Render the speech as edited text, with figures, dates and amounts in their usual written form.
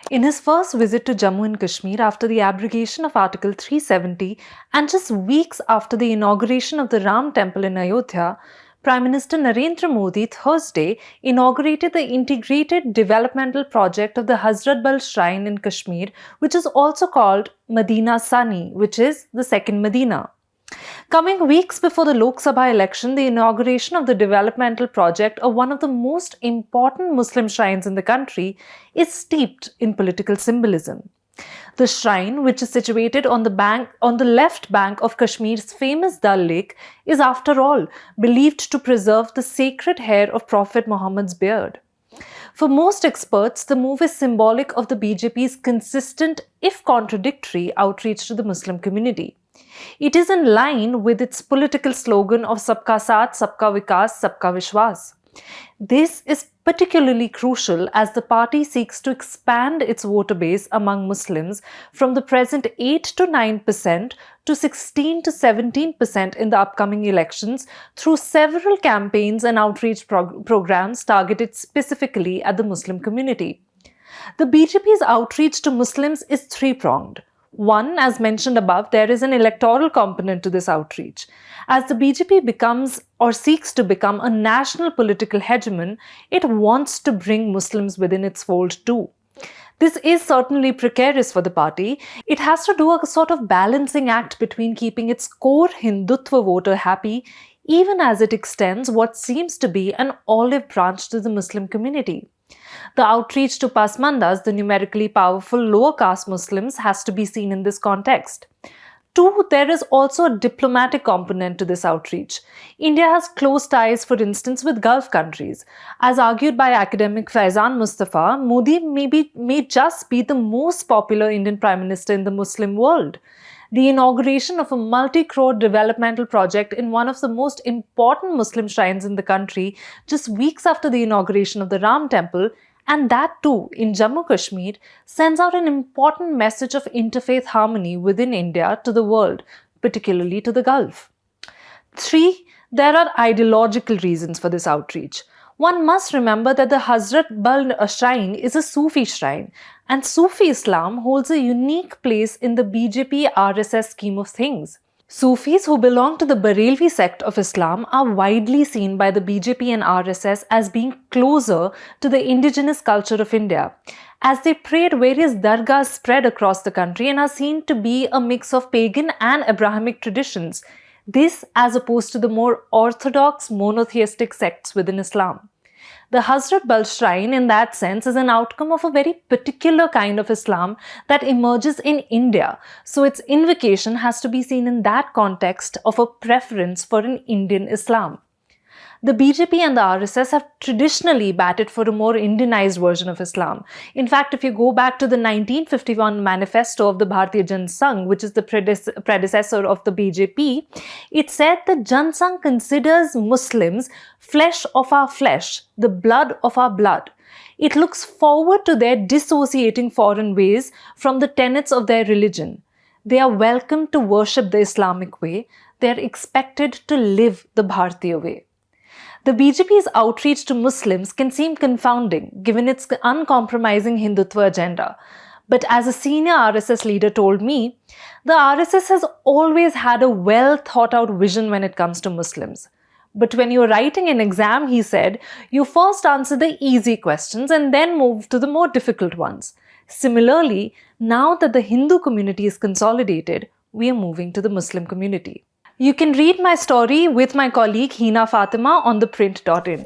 In his first visit to Jammu and Kashmir after the abrogation of Article 370 and just weeks after the inauguration of the Ram Temple in Ayodhya, Prime Minister Narendra Modi Thursday inaugurated the integrated developmental project of the Hazratbal Shrine in Kashmir, which is also called Medina Sani, which is the second Medina. Coming weeks before the Lok Sabha election, the inauguration of the developmental project of one of the most important Muslim shrines in the country is steeped in political symbolism. The shrine, which is situated on the left bank of Kashmir's famous Dal Lake, is after all believed to preserve the sacred hair of Prophet Muhammad's beard. For most experts, the move is symbolic of the BJP's consistent, if contradictory, outreach to the Muslim community. It is in line with its political slogan of Sabka Saath, Sabka Vikas, Sabka Vishwas. This is particularly crucial as the party seeks to expand its voter base among Muslims from the present 8 to 9% to 16 to 17% in the upcoming elections through several campaigns and outreach programs targeted specifically at the Muslim community. The BJP's outreach to Muslims is three-pronged. One, as mentioned above, there is an electoral component to this outreach. As the BJP becomes or seeks to become a national political hegemon, it wants to bring Muslims within its fold too. This is certainly precarious for the party. It has to do a sort of balancing act between keeping its core Hindutva voter happy, even as it extends what seems to be an olive branch to the Muslim community. The outreach to Pasmandas, the numerically powerful lower caste Muslims, has to be seen in this context. Two, there is also a diplomatic component to this outreach. India has close ties, for instance, with Gulf countries. As argued by academic Faizan Mustafa, Modi may just be the most popular Indian Prime Minister in the Muslim world. The inauguration of a multi-crore developmental project in one of the most important Muslim shrines in the country just weeks after the inauguration of the Ram Temple, and that too in Jammu Kashmir, sends out an important message of interfaith harmony within India to the world, particularly to the Gulf. 3. There are ideological reasons for this outreach. One must remember that the Hazratbal Shrine is a Sufi shrine, and Sufi Islam holds a unique place in the BJP RSS scheme of things. Sufis who belong to the Barelvi sect of Islam are widely seen by the BJP and RSS as being closer to the indigenous culture of India, as they pray at various dargahs spread across the country and are seen to be a mix of pagan and Abrahamic traditions. This as opposed to the more orthodox monotheistic sects within Islam. The Hazratbal Shrine, in that sense, is an outcome of a very particular kind of Islam that emerges in India, so its invocation has to be seen in that context of a preference for an Indian Islam. The BJP and the RSS have traditionally batted for a more Indianized version of Islam. In fact, if you go back to the 1951 manifesto of the Bharatiya Jan Sangh, which is the predecessor of the BJP, it said that Jan Sangh considers Muslims flesh of our flesh, the blood of our blood. It looks forward to their dissociating foreign ways from the tenets of their religion. They are welcome to worship the Islamic way. They are expected to live the Bharatiya way. The BJP's outreach to Muslims can seem confounding given its uncompromising Hindutva agenda. But as a senior RSS leader told me, the RSS has always had a well thought out vision when it comes to Muslims. But when you're writing an exam, he said, you first answer the easy questions and then move to the more difficult ones. Similarly, now that the Hindu community is consolidated, we are moving to the Muslim community. You can read my story with my colleague Hina Fatima on ThePrint.in.